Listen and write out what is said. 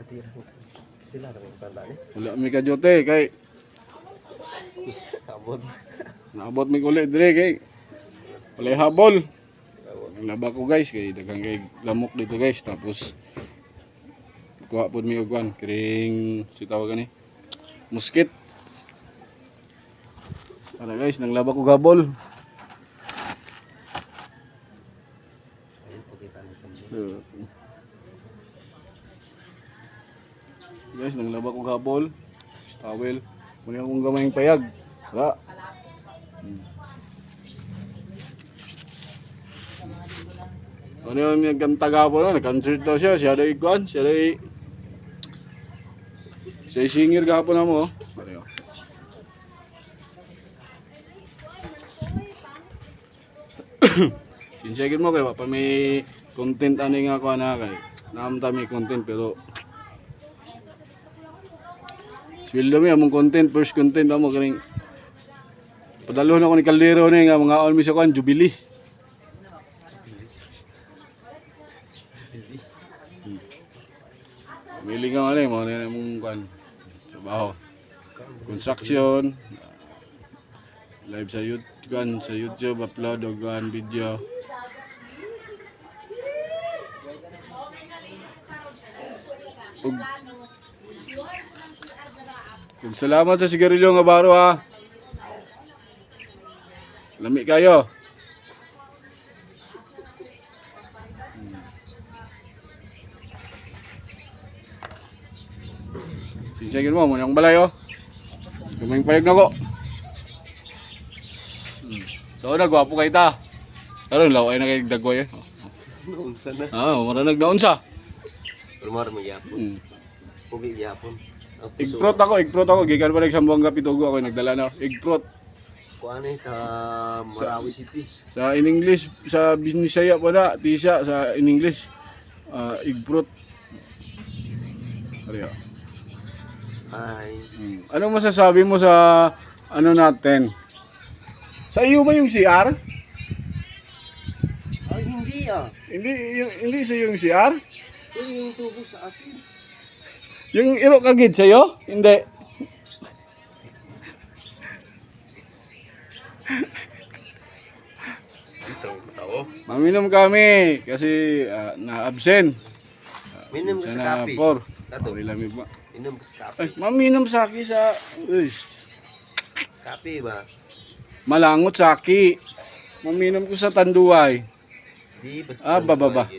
Katira. Sila na kung tanda ni. Wala mi kajote kay Kabot. naabot mi ulit dire kay wala habol. Ang laba ko guys kay daghang kay lamok dito guys tapos kuha pud mi og kwan kiring si tawag ni muskit. Para guys nang laba ko gabol. Ayun pakita nito. Guys nang laba ko gabol. Towel. Muna akong gamayng payag. Wala. Ano yung nagkanta gapon na, nag-concert daw siya, siya daw ikuan, siya singir gapon na mo. Ano yun? Sinsyakin mo kayo, pa may content ano nga ako na kay. Naamta may content pero sweldo mo among content, first content mo kaning padalo na ko ni Caldero ni nga mga on mi sa kuan Jubilee. Mili ka man mo na mong kuan trabaho. Construction, live sa YouTube, kuan sa YouTube upload og kuan video. Ug salamat sa sigarilyo nga baro ha. Lami kayo. Sinsyakin mo, muna akong balay oh. Kaming payag na ko. So nagwapo kayo ta. Pero laway na kayo dagway eh. Naunsa na. Maranag na unsa. Rumar mo yapon. Pugi yapon. Igprot ako. Gikan pa nagsambuang kapitugo ako nagdala na. Igprot. Kuan ta Marawi City. Sa in English, sa Bisnisaya pa na, tisya sa in English. Igprot. Ariyo. Ay. Ano masasabi mo sa ano natin? Sa iyo ba yung CR? Ay hindi ah. Hindi sa yung CR? Yung tubo sa akin. Yung iro kagid sa'yo? Hindi. Ito tao. Maminom kami kasi na-absent. Minom ka sa kape. Kato. Lami ba? Minom ka sa kape. Ay, maminom saki sa... Uy, Kape ba? malangot saki. Maminom ko sa Tanduay. Di ba? Baba.